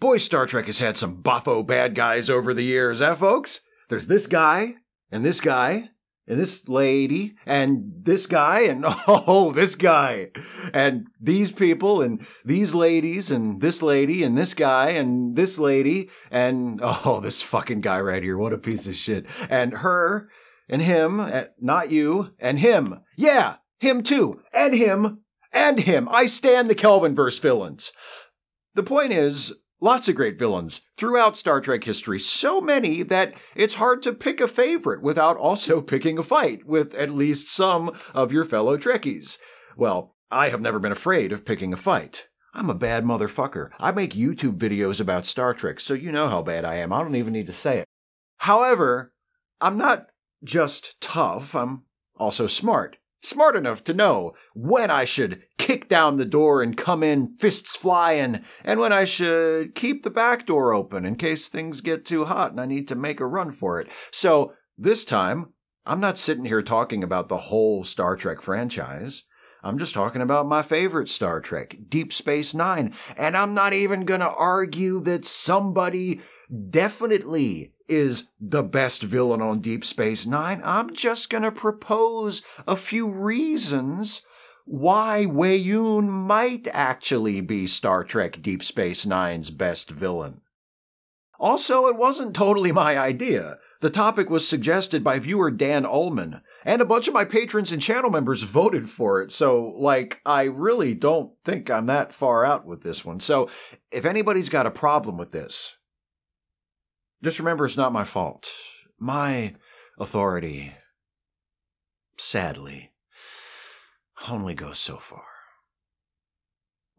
Boy, Star Trek has had some boffo bad guys over the years, folks? There's this guy, and this guy, and this lady, and this guy, and this guy, and these people, and these ladies, and this lady, and this guy, and this lady, and this fucking guy right here, what a piece of shit, and her, and him, not you, and him, yeah, him too, and him, and him. I stand the Kelvinverse villains. The point is, lots of great villains throughout Star Trek history, so many that it's hard to pick a favorite without also picking a fight with at least some of your fellow Trekkies. Well, I have never been afraid of picking a fight. I'm a bad motherfucker. I make YouTube videos about Star Trek, so you know how bad I am. I don't even need to say it. However, I'm not just tough, I'm also smart. Smart enough to know when I should kick down the door and come in fists flying, and when I should keep the back door open in case things get too hot and I need to make a run for it. So this time, I'm not sitting here talking about the whole Star Trek franchise. I'm just talking about my favorite Star Trek, Deep Space Nine. And I'm not even going to argue that somebody definitely is the best villain on Deep Space Nine. I'm just going to propose a few reasons why Weyoun might actually be Star Trek Deep Space Nine's best villain. Also, it wasn't totally my idea. The topic was suggested by viewer Dan Ullman, and a bunch of my patrons and channel members voted for it, so, I really don't think I'm that far out with this one. So, if anybody's got a problem with this, just remember it's not my fault. My authority, sadly, only goes so far.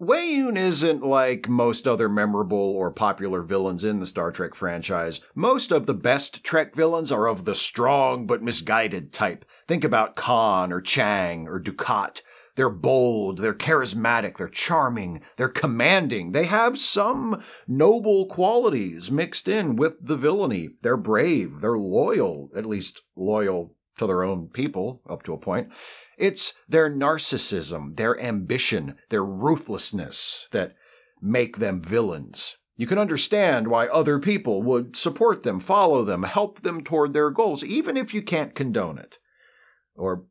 Weyoun isn't like most other memorable or popular villains in the Star Trek franchise. Most of the best Trek villains are of the strong but misguided type. Think about Khan or Chang or Dukat. They're bold, they're charismatic, they're charming, they're commanding. They have some noble qualities mixed in with the villainy. They're brave, they're loyal, at least loyal to their own people up to a point. It's their narcissism, their ambition, their ruthlessness that make them villains. You can understand why other people would support them, follow them, help them toward their goals, even if you can't condone it. Or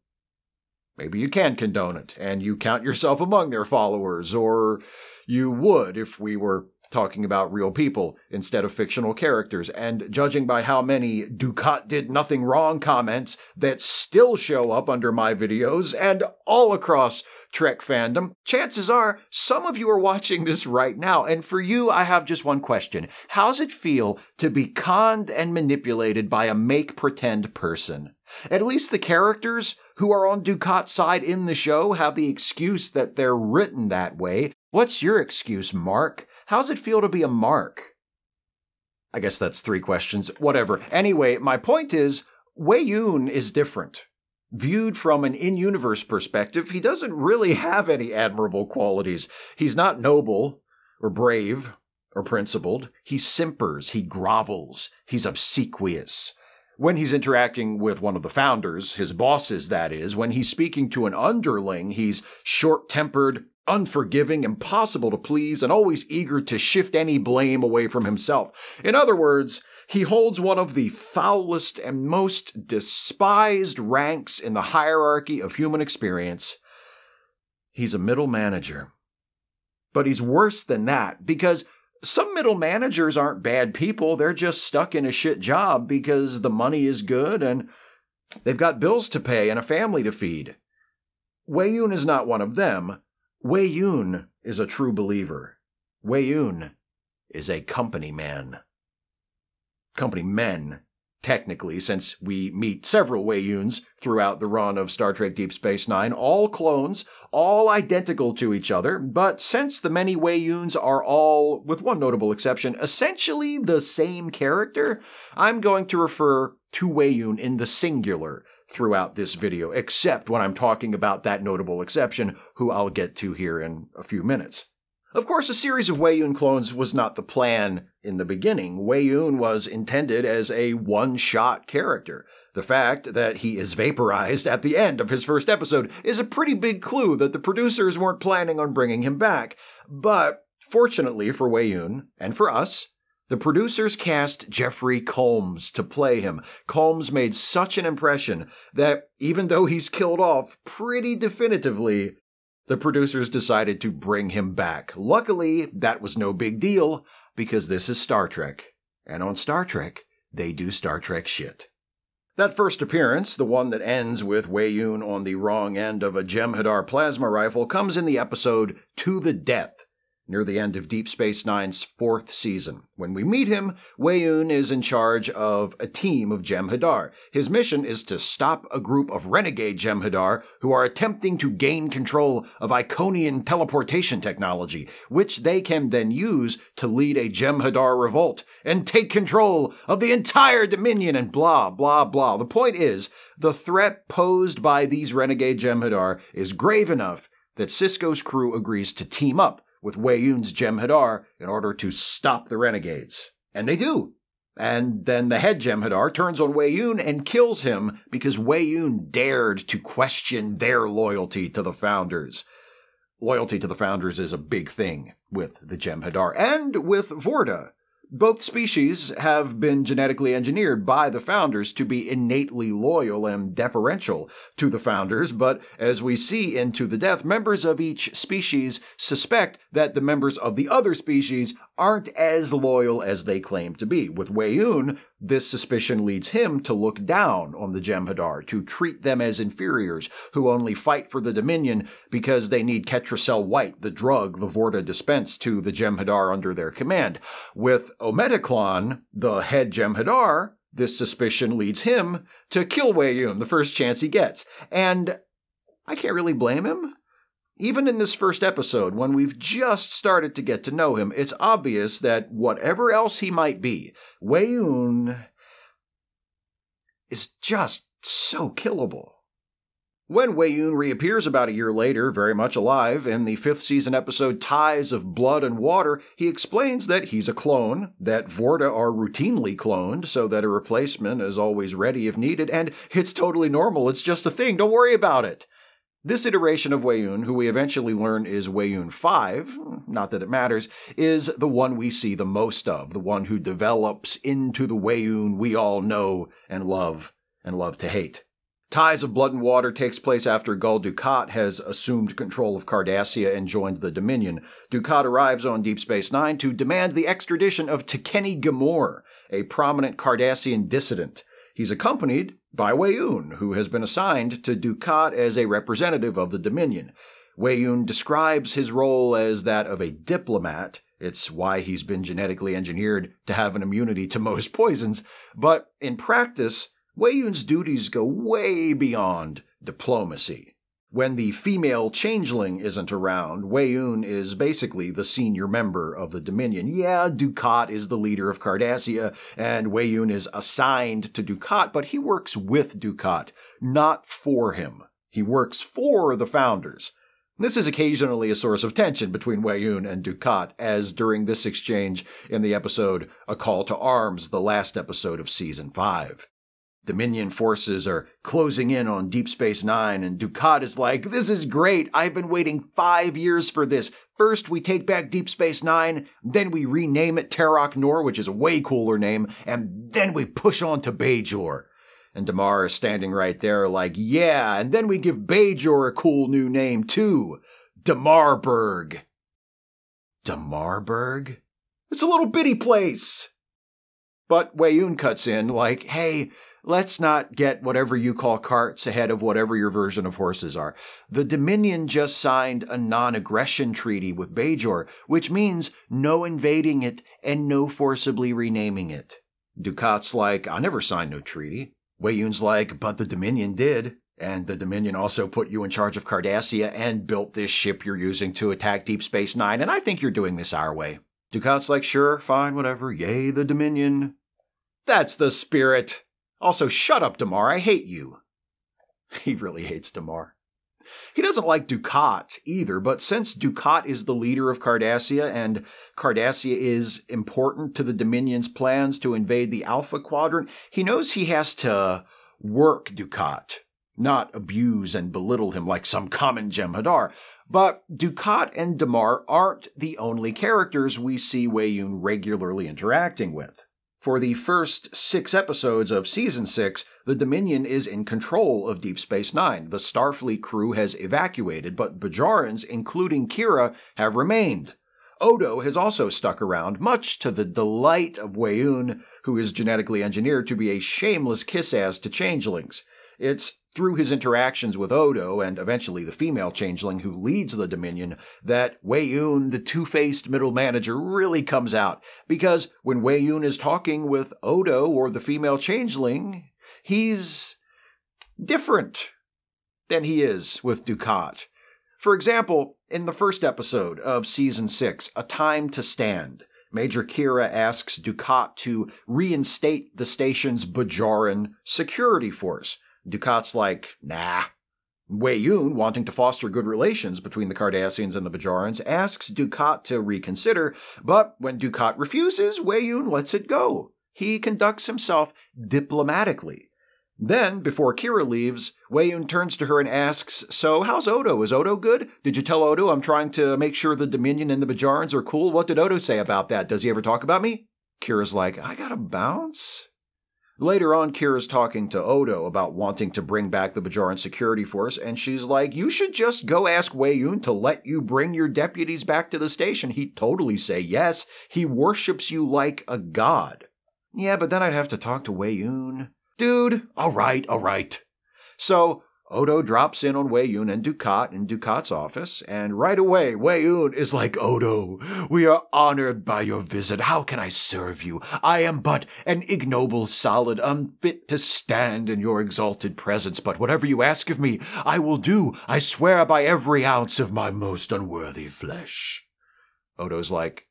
maybe you can condone it, and you count yourself among their followers, or you would if we were talking about real people instead of fictional characters. And judging by how many Dukat did nothing wrong comments that still show up under my videos and all across Trek fandom, chances are some of you are watching this right now. And for you, I have just one question. How's it feel to be conned and manipulated by a make-pretend person? At least the characters who are on Dukat's side in the show have the excuse that they're written that way. What's your excuse, Mark? How's it feel to be a Mark? I guess that's 3 questions. Whatever. Anyway, my point is, Weyoun is different. Viewed from an in-universe perspective, he doesn't really have any admirable qualities. He's not noble, or brave, or principled. He simpers, he grovels, he's obsequious. When he's interacting with one of the founders, his bosses that is, when he's speaking to an underling, he's short-tempered, unforgiving, impossible to please, and always eager to shift any blame away from himself. In other words, he holds one of the foulest and most despised ranks in the hierarchy of human experience. He's a middle manager. But he's worse than that, because some middle managers aren't bad people. They're just stuck in a shit job because the money is good and they've got bills to pay and a family to feed. Weyoun is not one of them. Weyoun is a true believer. Weyoun is a company man. Company men, technically, since we meet several Weyouns throughout the run of Star Trek Deep Space Nine, all clones, all identical to each other, but since the many Weyouns are all, with one notable exception, essentially the same character, I'm going to refer to Weyoun in the singular throughout this video, except when I'm talking about that notable exception, who I'll get to here in a few minutes. Of course, a series of Weyoun clones was not the plan in the beginning. Weyoun was intended as a one-shot character. The fact that he is vaporized at the end of his first episode is a pretty big clue that the producers weren't planning on bringing him back. But Fortunately for Weyoun, and for us, the producers cast Jeffrey Combs to play him. Combs made such an impression that even though he's killed off pretty definitively, the producers decided to bring him back. Luckily, that was no big deal, because this is Star Trek. And on Star Trek, they do Star Trek shit. That first appearance, the one that ends with Weyoun on the wrong end of a Jem'Hadar plasma rifle, comes in the episode To the Death, near the end of Deep Space Nine's 4th season. When we meet him, Weyoun is in charge of a team of Jem'Hadar. His mission is to stop a group of renegade Jem'Hadar who are attempting to gain control of Iconian teleportation technology, which they can then use to lead a Jem'Hadar revolt and take control of the entire Dominion and blah, blah, blah. The point is, the threat posed by these renegade Jem'Hadar is grave enough that Sisko's crew agrees to team up with Weyoun's Jem'Hadar in order to stop the renegades. And they do. And then the head Jem'Hadar turns on Weyoun and kills him because Weyoun dared to question their loyalty to the Founders. Loyalty to the Founders is a big thing with the Jem'Hadar and with Vorta. Both species have been genetically engineered by the Founders to be innately loyal and deferential to the Founders, but as we see in To the Death, members of each species suspect that the members of the other species aren't as loyal as they claim to be. With Weyoun, this suspicion leads him to look down on the Jem'Hadar, to treat them as inferiors who only fight for the Dominion because they need Ketracel White, the drug the Vorta dispense to the Jem'Hadar under their command. With Ometaclon, the head Jem'Hadar, this suspicion leads him to kill Weyoun the first chance he gets. And I can't really blame him. Even in this first episode, when we've just started to get to know him, it's obvious that whatever else he might be, Weyoun is just so killable. When Weyoun reappears about a year later, very much alive, in the 5th season episode Ties of Blood and Water, he explains that he's a clone, that Vorta are routinely cloned so that a replacement is always ready if needed, and it's totally normal, it's just a thing, don't worry about it. This iteration of Weyoun, who we eventually learn is Weyoun 5, not that it matters, is the one we see the most of, the one who develops into the Weyoun we all know and love to hate. Ties of Blood and Water takes place after Gul Dukat has assumed control of Cardassia and joined the Dominion. Dukat arrives on Deep Space Nine to demand the extradition of Tekeni Gamor, a prominent Cardassian dissident. He's accompanied by Weyoun, who has been assigned to Dukat as a representative of the Dominion. Weyoun describes his role as that of a diplomat. It's why he's been genetically engineered to have an immunity to most poisons. But in practice, Weyoun's duties go way beyond diplomacy. When the female changeling isn't around, Weyoun is basically the senior member of the Dominion. Yeah, Dukat is the leader of Cardassia, and Weyoun is assigned to Dukat, but he works with Dukat, not for him. He works for the Founders. This is occasionally a source of tension between Weyoun and Dukat, as during this exchange in the episode A Call to Arms, the last episode of Season 5. Dominion forces are closing in on Deep Space Nine, and Dukat is like, "This is great. I've been waiting 5 years for this. First, we take back Deep Space Nine, then we rename it Terok Nor, which is a way cooler name, and then we push on to Bajor." And Damar is standing right there like, "Yeah, and then we give Bajor a cool new name, too. Damarburg." Damarburg? It's a little bitty place. But Weyoun cuts in like, "Hey, let's not get whatever you call carts ahead of whatever your version of horses are. The Dominion just signed a non-aggression treaty with Bajor, which means no invading it and no forcibly renaming it." Dukat's like, "I never signed no treaty." Weyoun's like, "But the Dominion did. And the Dominion also put you in charge of Cardassia and built this ship you're using to attack Deep Space Nine, and I think you're doing this our way." Dukat's like, "Sure, fine, whatever. Yay, the Dominion." That's the spirit. Also, shut up, Damar. I hate you. He really hates Damar. He doesn't like Dukat either, but since Dukat is the leader of Cardassia and Cardassia is important to the Dominion's plans to invade the Alpha Quadrant, he knows he has to work Dukat, not abuse and belittle him like some common Jem'Hadar. But Dukat and Damar aren't the only characters we see Weyoun regularly interacting with. For the first 6 episodes of Season 6, the Dominion is in control of Deep Space Nine. The Starfleet crew has evacuated, but Bajorans, including Kira, have remained. Odo has also stuck around, much to the delight of Weyoun, who is genetically engineered to be a shameless kiss-ass to changelings. It's through his interactions with Odo, and eventually the female changeling who leads the Dominion, that Weyoun, the two-faced middle manager, really comes out. Because when Weyoun is talking with Odo or the female changeling, he's different than he is with Dukat. For example, in the first episode of Season 6, A Time to Stand, Major Kira asks Dukat to reinstate the station's Bajoran security force. Dukat's like, nah. Weyoun, wanting to foster good relations between the Cardassians and the Bajorans, asks Dukat to reconsider, but when Dukat refuses, Weyoun lets it go. He conducts himself diplomatically. Then, before Kira leaves, Weyoun turns to her and asks, so how's Odo? Is Odo good? Did you tell Odo I'm trying to make sure the Dominion and the Bajorans are cool? What did Odo say about that? Does he ever talk about me? Kira's like, I gotta bounce. Later on, Kira's talking to Odo about wanting to bring back the Bajoran security force, and she's like, you should just go ask Weyoun to let you bring your deputies back to the station. He'd totally say yes. He worships you like a god. Yeah, but then I'd have to talk to Weyoun. Dude, all right. So, Odo drops in on Weyoun and Dukat in Dukat's office, and right away, Weyoun is like, Odo, we are honored by your visit. How can I serve you? I am but an ignoble solid, unfit to stand in your exalted presence, but whatever you ask of me, I will do. I swear by every ounce of my most unworthy flesh. Odo's like,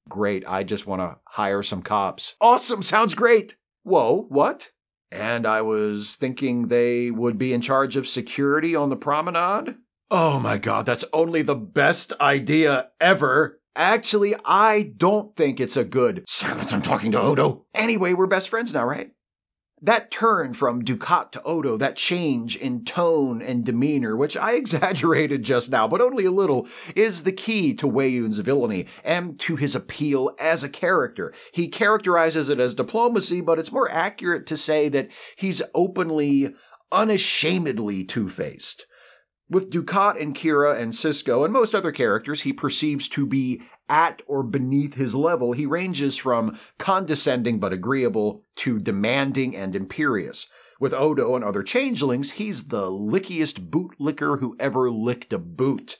great, I just want to hire some cops. Awesome, sounds great. Whoa, what? And I was thinking they would be in charge of security on the promenade? Oh my god, that's only the best idea ever. Actually, I don't think it's a good... Silence, I'm talking to Odo. Anyway, we're best friends now, right? That turn from Dukat to Odo, that change in tone and demeanor, which I exaggerated just now, but only a little, is the key to Weyoun's villainy and to his appeal as a character. He characterizes it as diplomacy, but it's more accurate to say that he's openly, unashamedly two-faced. With Dukat and Kira and Sisko and most other characters he perceives to be at or beneath his level, he ranges from condescending but agreeable to demanding and imperious. With Odo and other changelings, he's the lickiest bootlicker who ever licked a boot.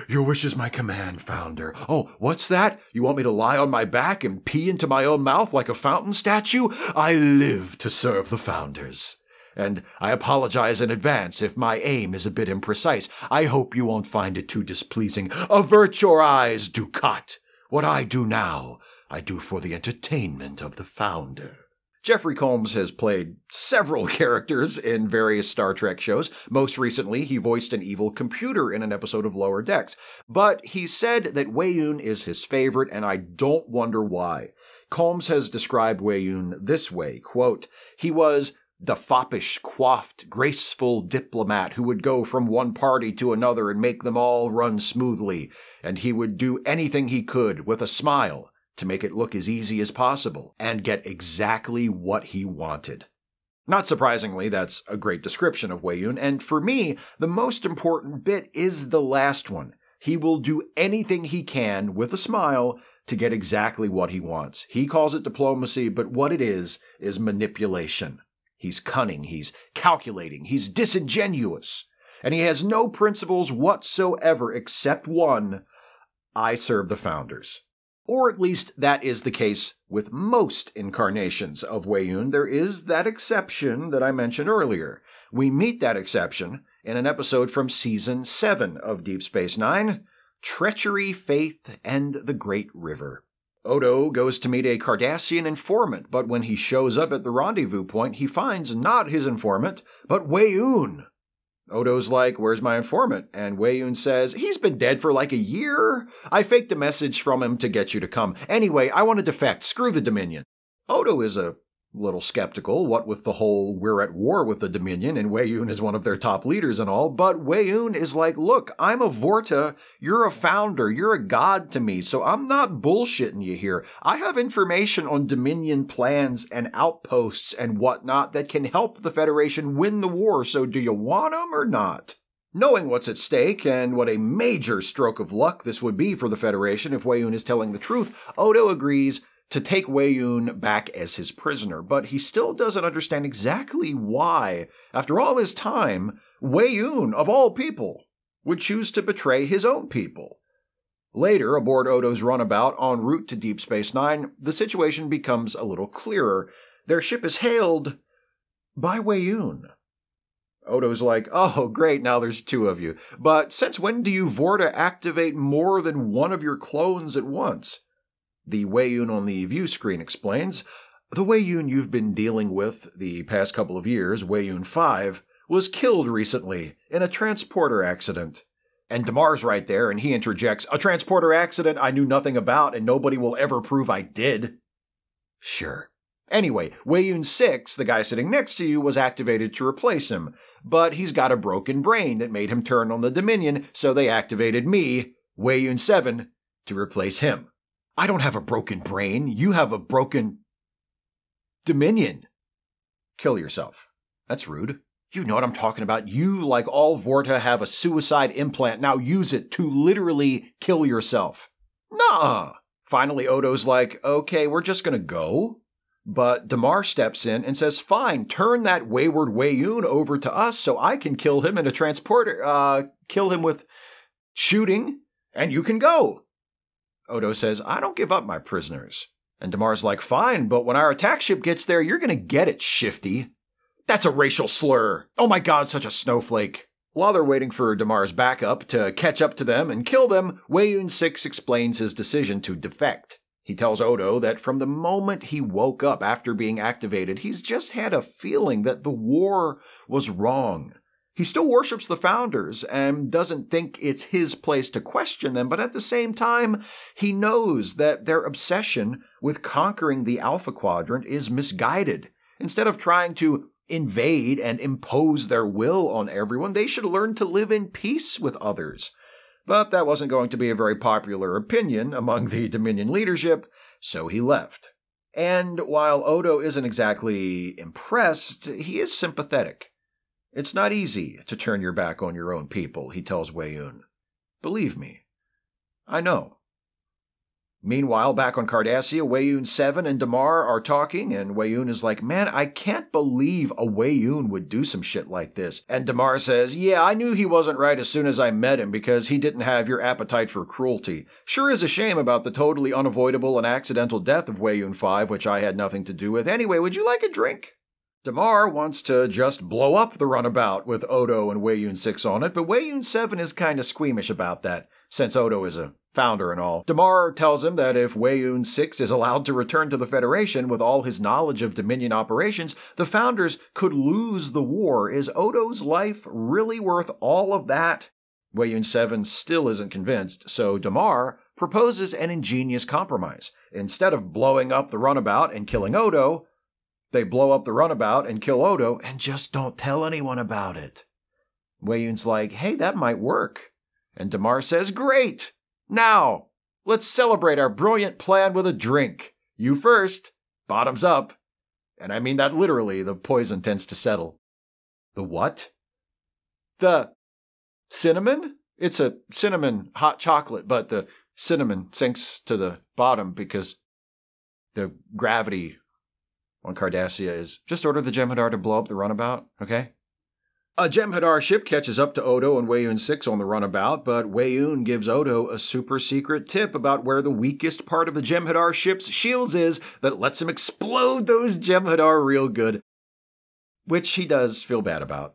Your wish is my command, Founder. Oh, what's that? You want me to lie on my back and pee into my own mouth like a fountain statue? I live to serve the Founders. And I apologize in advance if my aim is a bit imprecise. I hope you won't find it too displeasing. Avert your eyes, Dukat. What I do now, I do for the entertainment of the Founder. Jeffrey Combs has played several characters in various Star Trek shows. Most recently, he voiced an evil computer in an episode of Lower Decks. But he said that Weyoun is his favorite, and I don't wonder why. Combs has described Weyoun this way, quote, he was the foppish, coiffed, graceful diplomat who would go from one party to another and make them all run smoothly, and he would do anything he could with a smile to make it look as easy as possible and get exactly what he wanted. Not surprisingly, that's a great description of Weyoun, and for me, the most important bit is the last one. He will do anything he can with a smile to get exactly what he wants. He calls it diplomacy, but what it is manipulation. He's cunning, he's calculating, he's disingenuous, and he has no principles whatsoever except one: I serve the Founders. Or at least that is the case with most incarnations of Weyoun. There is that exception that I mentioned earlier. We meet that exception in an episode from Season 7 of Deep Space Nine, Treachery, Faith, and the Great River. Odo goes to meet a Cardassian informant, but when he shows up at the rendezvous point, he finds not his informant, but Weyoun. Odo's like, where's my informant? And Weyoun says, he's been dead for like a year. I faked a message from him to get you to come. Anyway, I want to defect. Screw the Dominion. Odo is a Little skeptical, what with the whole we're at war with the Dominion and Weyoun is one of their top leaders and all, but Weyoun is like, look, I'm a Vorta, you're a founder, you're a god to me, so I'm not bullshitting you here. I have information on Dominion plans and outposts and whatnot that can help the Federation win the war, so do you want them or not? Knowing what's at stake and what a major stroke of luck this would be for the Federation if Weyoun is telling the truth, Odo agrees to take Weyoun back as his prisoner, but he still doesn't understand exactly why, after all this time, Weyoun, of all people, would choose to betray his own people. Later, aboard Odo's runabout en route to Deep Space Nine, the situation becomes a little clearer. Their ship is hailed by Weyoun. Odo's like, oh, great, now there's two of you. But since when do you Vorta activate more than one of your clones at once? The Weyoun on the view screen explains, the Weyoun you've been dealing with the past couple of years, Weyoun 5, was killed recently in a transporter accident. And Damar's right there, and he interjects, a transporter accident I knew nothing about and nobody will ever prove I did. Sure. Anyway, Weyoun 6, the guy sitting next to you, was activated to replace him, but he's got a broken brain that made him turn on the Dominion, so they activated me, Weyoun 7, to replace him. I don't have a broken brain. You have a broken Dominion. Kill yourself. That's rude. You know what I'm talking about. You, like all Vorta, have a suicide implant. Now use it to literally kill yourself. Nuh-uh. Finally, Odo's like, okay, we're just gonna go. But Damar steps in and says, fine, turn that wayward Weyoun over to us so I can kill him in a transporter, kill him with shooting, and you can go. Odo says, I don't give up my prisoners. And Damar's like, fine, but when our attack ship gets there, you're gonna get it, Shifty. That's a racial slur. Oh my god, such a snowflake. While they're waiting for Damar's backup to catch up to them and kill them, Weyoun 6 explains his decision to defect. He tells Odo that from the moment he woke up after being activated, he's just had a feeling that the war was wrong. He still worships the Founders and doesn't think it's his place to question them, but at the same time, he knows that their obsession with conquering the Alpha Quadrant is misguided. Instead of trying to invade and impose their will on everyone, they should learn to live in peace with others. But that wasn't going to be a very popular opinion among the Dominion leadership, so he left. And while Odo isn't exactly impressed, he is sympathetic. It's not easy to turn your back on your own people, he tells Weyoun. Believe me, I know. Meanwhile, back on Cardassia, Weyoun 7 and Damar are talking, and Weyoun is like, man, I can't believe a Weyoun would do some shit like this. And Damar says, yeah, I knew he wasn't right as soon as I met him because he didn't have your appetite for cruelty. Sure is a shame about the totally unavoidable and accidental death of Weyoun 5, which I had nothing to do with. Anyway, would you like a drink? Damar wants to just blow up the runabout with Odo and Weyoun 6 on it, but Weyoun 7 is kind of squeamish about that, since Odo is a founder and all. Damar tells him that if Weyoun 6 is allowed to return to the Federation with all his knowledge of Dominion operations, the Founders could lose the war. Is Odo's life really worth all of that? Weyoun 7 still isn't convinced, so Damar proposes an ingenious compromise. Instead of blowing up the runabout and killing Odo, they blow up the runabout and kill Odo and just don't tell anyone about it. Weyoun's like, hey, that might work. And Damar says, great! Now, let's celebrate our brilliant plan with a drink. You first. Bottoms up. And I mean that literally, the poison tends to settle. The what? The cinnamon? It's a cinnamon hot chocolate, but the cinnamon sinks to the bottom because the gravity on Cardassia is just order the Jem'Hadar to blow up the runabout, okay? A Jem'Hadar ship catches up to Odo and Weyoun 6 on the runabout, but Weyoun gives Odo a super secret tip about where the weakest part of the Jem'Hadar ship's shields is that lets him explode those Jem'Hadar real good, which he does feel bad about.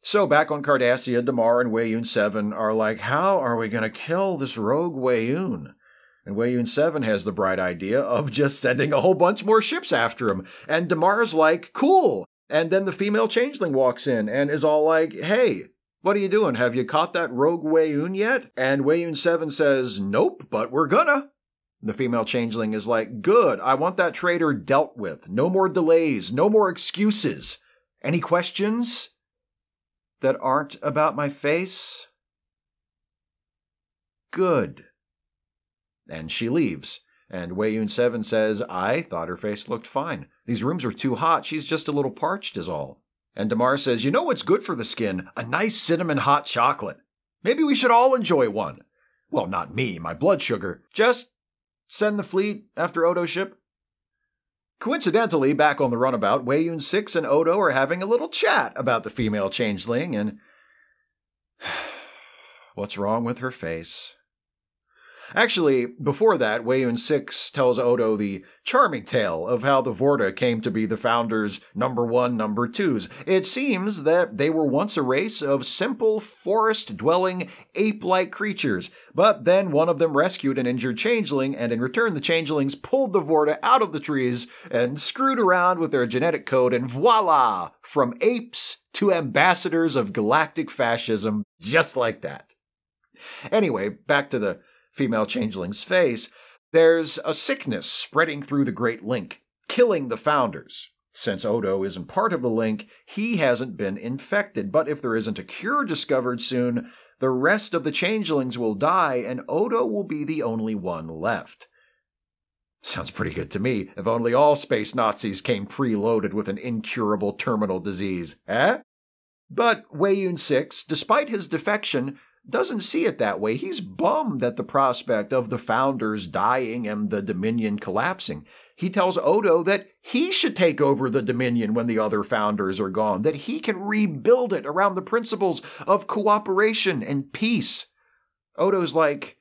So back on Cardassia, Damar and Weyoun 7 are like, how are we going to kill this rogue Weyoun? And Weyoun 7 has the bright idea of just sending a whole bunch more ships after him. And Damar's like, cool. And then the female changeling walks in and is all like, hey, what are you doing? Have you caught that rogue Weyoun yet? And Weyoun 7 says, nope, but we're gonna. The female changeling is like, good, I want that traitor dealt with. No more delays, no more excuses. Any questions that aren't about my face? Good. And she leaves. And Weyoun 7 says, I thought her face looked fine. These rooms are too hot. She's just a little parched is all. And Damar says, you know what's good for the skin? A nice cinnamon hot chocolate. Maybe we should all enjoy one. Well, not me, my blood sugar. Just send the fleet after Odo's ship. Coincidentally, back on the runabout, Weyoun 6 and Odo are having a little chat about the female changeling and what's wrong with her face. Actually, before that, Weyoun 6 tells Odo the charming tale of how the Vorta came to be the Founders' number 1, number 2s. It seems that they were once a race of simple, forest-dwelling, ape-like creatures, but then one of them rescued an injured changeling, and in return the changelings pulled the Vorta out of the trees and screwed around with their genetic code, and voila! From apes to ambassadors of galactic fascism, just like that. Anyway, back to the female changeling's face, there's a sickness spreading through the Great Link, killing the Founders. Since Odo isn't part of the Link, he hasn't been infected, but if there isn't a cure discovered soon, the rest of the changelings will die, and Odo will be the only one left. Sounds pretty good to me, if only all space Nazis came preloaded with an incurable terminal disease, eh? But Weyoun 6, despite his defection, doesn't see it that way. He's bummed at the prospect of the Founders dying and the Dominion collapsing. He tells Odo that he should take over the Dominion when the other Founders are gone, that he can rebuild it around the principles of cooperation and peace. Odo's like,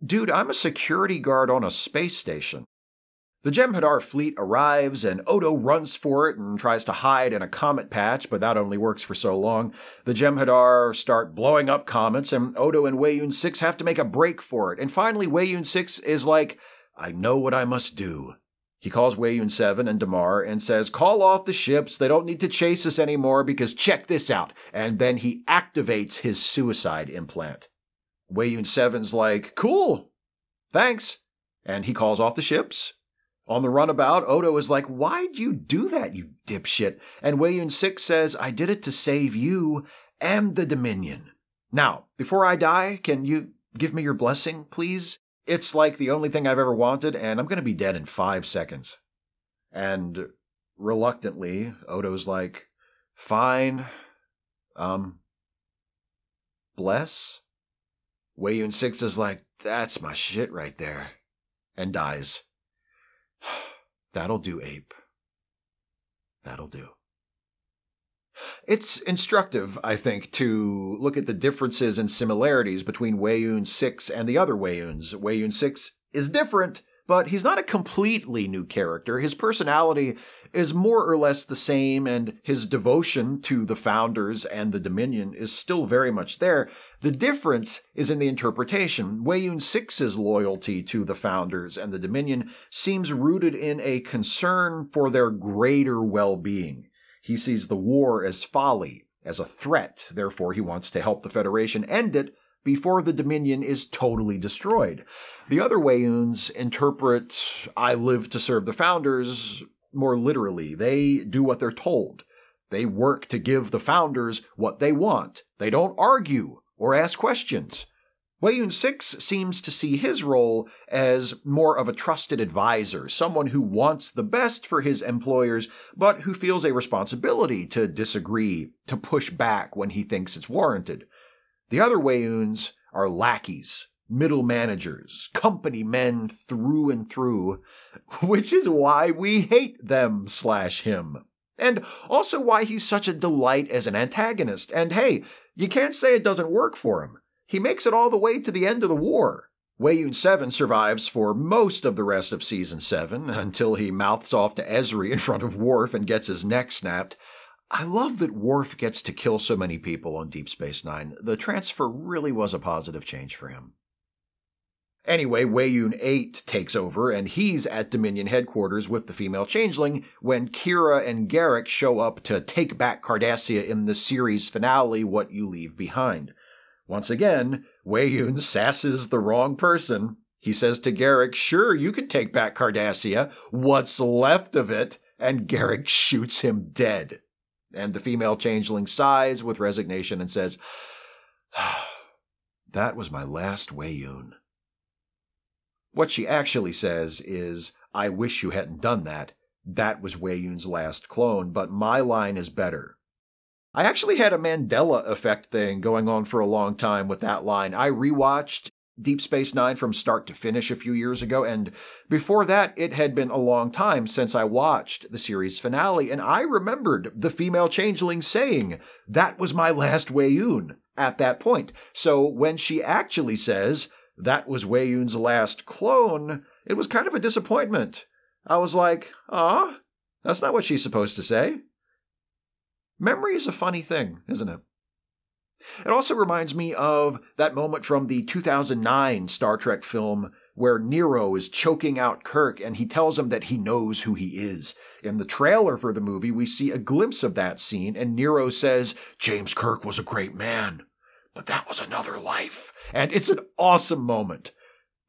dude, I'm a security guard on a space station. The Jem'Hadar fleet arrives, and Odo runs for it and tries to hide in a comet patch, but that only works for so long. The Jem'Hadar start blowing up comets, and Odo and Weyoun 6 have to make a break for it. And finally, Weyoun 6 is like, I know what I must do. He calls Weyoun 7 and Damar and says, call off the ships, they don't need to chase us anymore because check this out. And then he activates his suicide implant. Weyoun 7's like, cool, thanks. And he calls off the ships. On the runabout, Odo is like, why'd you do that, you dipshit? And Weyoun 6 says, I did it to save you and the Dominion. Now, before I die, can you give me your blessing, please? It's like the only thing I've ever wanted, and I'm going to be dead in 5 seconds. And reluctantly, Odo's like, fine. Bless? Weyoun 6 is like, that's my shit right there. And dies. That'll do, ape. That'll do. It's instructive, I think, to look at the differences and similarities between Weyoun 6 and the other Weyouns. Weyoun 6 is different, but he's not a completely new character. His personality is more or less the same, and his devotion to the Founders and the Dominion is still very much there. The difference is in the interpretation. Weyoun 6's loyalty to the Founders and the Dominion seems rooted in a concern for their greater well-being. He sees the war as folly, as a threat, therefore he wants to help the Federation end it before the Dominion is totally destroyed. The other Weyouns interpret, I live to serve the Founders, more literally. They do what they're told. They work to give the Founders what they want. They don't argue or ask questions. Weyoun 6 seems to see his role as more of a trusted advisor, someone who wants the best for his employers, but who feels a responsibility to disagree, to push back when he thinks it's warranted. The other Weyouns are lackeys, middle managers, company men through and through, which is why we hate them/him. And also why he's such a delight as an antagonist. And hey, you can't say it doesn't work for him. He makes it all the way to the end of the war. Weyoun 7 survives for most of the rest of Season 7, until he mouths off to Ezri in front of Worf and gets his neck snapped. I love that Worf gets to kill so many people on Deep Space Nine. The transfer really was a positive change for him. Anyway, Weyoun 8 takes over, and he's at Dominion headquarters with the female changeling when Kira and Garrick show up to take back Cardassia in the series finale, What You Leave Behind. Once again, Weyoun sasses the wrong person. He says to Garrick, sure, you can take back Cardassia. What's left of it? And Garrick shoots him dead. And the female changeling sighs with resignation and says, that was my last Weyoun. What she actually says is, I wish you hadn't done that. That was Weyoun's last clone, but my line is better. I actually had a Mandela effect thing going on for a long time with that line. I rewatched Deep Space Nine from start to finish a few years ago, and before that, it had been a long time since I watched the series finale, and I remembered the female changeling saying, that was my last Weyoun at that point. So when she actually says, that was Weyoun's last clone, it was kind of a disappointment. I was like, that's not what she's supposed to say. Memory is a funny thing, isn't it? It also reminds me of that moment from the 2009 Star Trek film where Nero is choking out Kirk and he tells him that he knows who he is. In the trailer for the movie, we see a glimpse of that scene, and Nero says, James Kirk was a great man, but that was another life. And it's an awesome moment.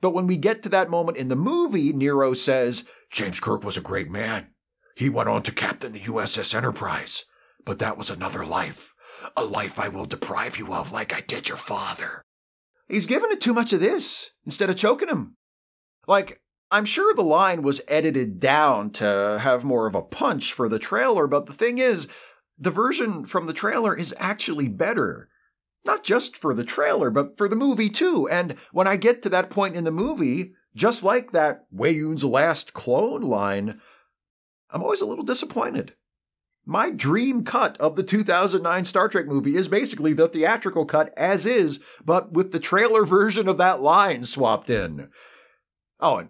But when we get to that moment in the movie, Nero says, James Kirk was a great man. He went on to captain the USS Enterprise, but that was another life. A life I will deprive you of like I did your father. He's giving it too much of this instead of choking him. Like, I'm sure the line was edited down to have more of a punch for the trailer, but the thing is, the version from the trailer is actually better. Not just for the trailer, but for the movie too. And when I get to that point in the movie, just like that Weyoun's last clone line, I'm always a little disappointed. My dream cut of the 2009 Star Trek movie is basically the theatrical cut as is, but with the trailer version of that line swapped in. Oh, and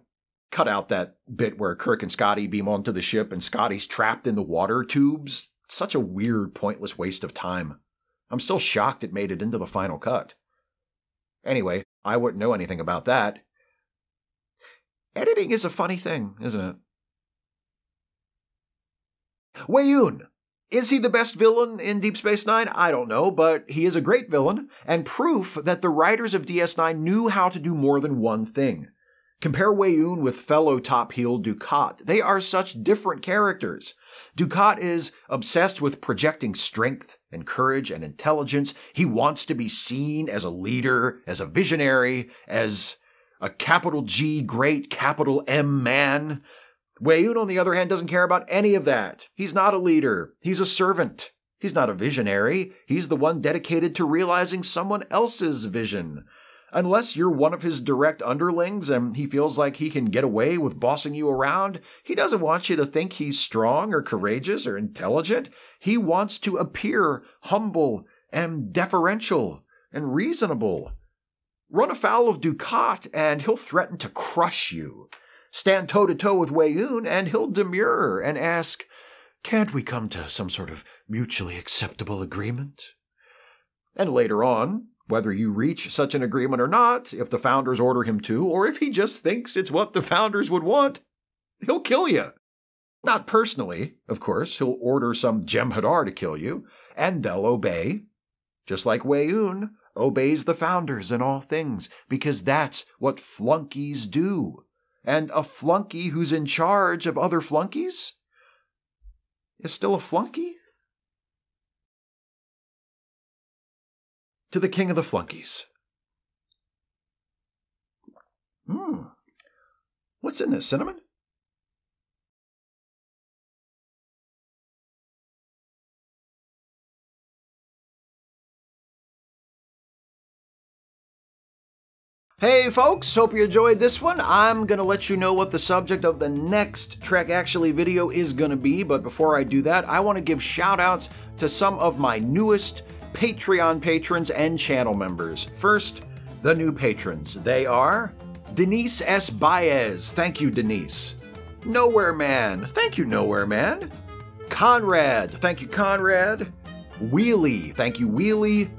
cut out that bit where Kirk and Scotty beam onto the ship and Scotty's trapped in the water tubes. Such a weird, pointless waste of time. I'm still shocked it made it into the final cut. Anyway, I wouldn't know anything about that. Editing is a funny thing, isn't it? Weyoun. Is he the best villain in Deep Space Nine? I don't know, but he is a great villain, and proof that the writers of DS9 knew how to do more than one thing. Compare Weyoun with fellow top heel Dukat. They are such different characters. Dukat is obsessed with projecting strength and courage and intelligence. He wants to be seen as a leader, as a visionary, as a capital G great capital M man. Weyoun, on the other hand, doesn't care about any of that. He's not a leader. He's a servant. He's not a visionary. He's the one dedicated to realizing someone else's vision. Unless you're one of his direct underlings and he feels like he can get away with bossing you around, he doesn't want you to think he's strong or courageous or intelligent. He wants to appear humble and deferential and reasonable. Run afoul of Dukat and he'll threaten to crush you. Stand toe-to-toe with Weyoun, and he'll demur and ask, can't we come to some sort of mutually acceptable agreement? And later on, whether you reach such an agreement or not, if the Founders order him to, or if he just thinks it's what the Founders would want, he'll kill you. Not personally, of course. He'll order some Jem'Hadar to kill you, and they'll obey. Just like Weyoun obeys the Founders in all things, because that's what flunkies do. And a flunky who's in charge of other flunkies is still a flunky? To the king of the flunkies. What's in this, cinnamon? Hey folks, hope you enjoyed this one. I'm gonna let you know what the subject of the next Trek Actually video is gonna be, but before I do that, I want to give shoutouts to some of my newest Patreon patrons and channel members. First, the new patrons. They are Denise S. Baez. Thank you, Denise. Nowhere Man. Thank you, Nowhere Man. Conrad. Thank you, Conrad. Wheelie. Thank you, Wheelie.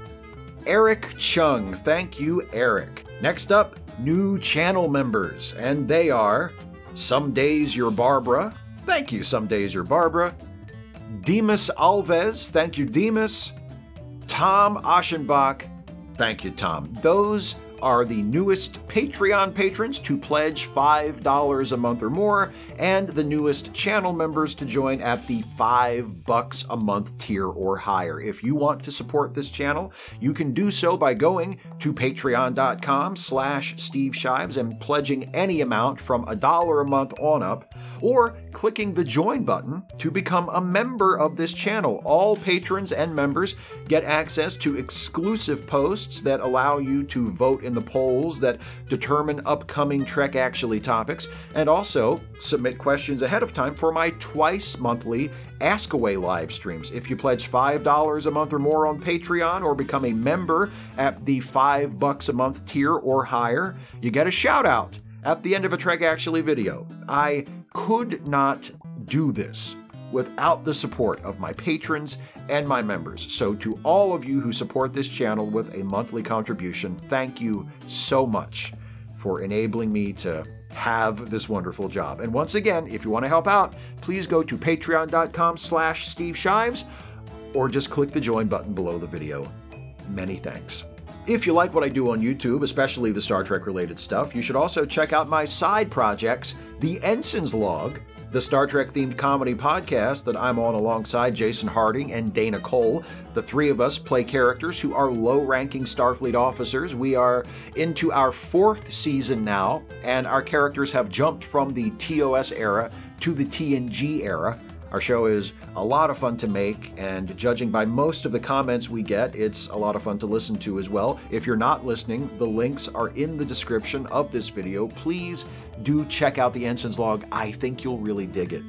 Eric Chung. Thank you, Eric. Next up, new channel members, and they are Some Days You're Barbara. Thank you, Some Days You're Barbara. Demas Alves. Thank you, Demas. Tom Aschenbach. Thank you, Tom. Those are the newest Patreon patrons to pledge $5 a month or more, and the newest channel members to join at the $5 a month tier or higher. If you want to support this channel, you can do so by going to patreon.com/Steve Shives and pledging any amount from $1 a month on up, or clicking the join button to become a member of this channel. All patrons and members get access to exclusive posts that allow you to vote in the polls that determine upcoming Trek Actually topics, and also submit questions ahead of time for my twice monthly Ask Away live streams. If you pledge $5 a month or more on Patreon or become a member at the $5 a month tier or higher, you get a shout out at the end of a Trek Actually video. I could not do this without the support of my patrons and my members. So to all of you who support this channel with a monthly contribution, thank you so much for enabling me to have this wonderful job. And once again, if you want to help out, please go to patreon.com/Steve Shives or just click the join button below the video. Many thanks. If you like what I do on YouTube, especially the Star Trek related stuff, you should also check out my side projects, the Ensign's Log, the Star Trek themed comedy podcast that I'm on alongside Jason Harding and Dana Cole. The three of us play characters who are low-ranking Starfleet officers. We are into our 4th season now, and our characters have jumped from the TOS era to the TNG era. Our show is a lot of fun to make, and judging by most of the comments we get, it's a lot of fun to listen to as well. If you're not listening, the links are in the description of this video. Please do check out the Ensign's Log. I think you'll really dig it.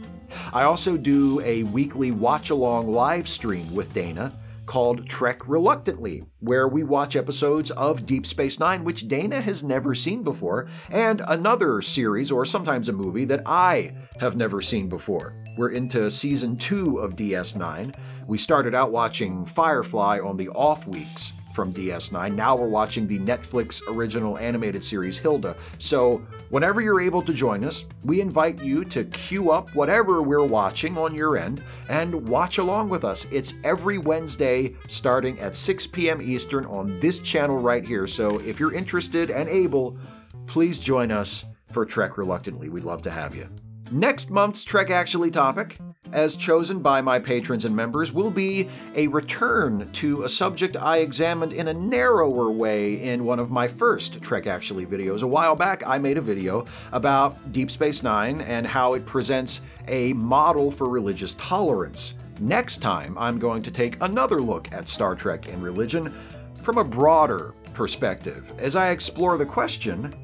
I also do a weekly watch-along live stream with Dana called Trek Reluctantly, where we watch episodes of Deep Space Nine, which Dana has never seen before, and another series, or sometimes a movie, that I have never seen before. We're into Season 2 of DS9. We started out watching Firefly on the off weeks from DS9. Now we're watching the Netflix original animated series Hilda. So whenever you're able to join us, we invite you to queue up whatever we're watching on your end and watch along with us. It's every Wednesday starting at 6 p.m. Eastern on this channel right here. So if you're interested and able, please join us for Trek Reluctantly. We'd love to have you. Next month's Trek Actually topic, as chosen by my patrons and members, will be a return to a subject I examined in a narrower way in one of my first Trek Actually videos. A while back, I made a video about Deep Space Nine and how it presents a model for religious tolerance. Next time, I'm going to take another look at Star Trek and religion from a broader perspective, as I explore the question,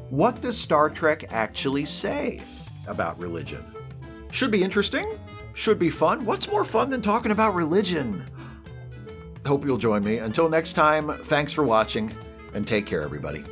what does Star Trek actually say about religion? Should be interesting, should be fun. What's more fun than talking about religion? Hope you'll join me. Until next time, thanks for watching, and take care, everybody.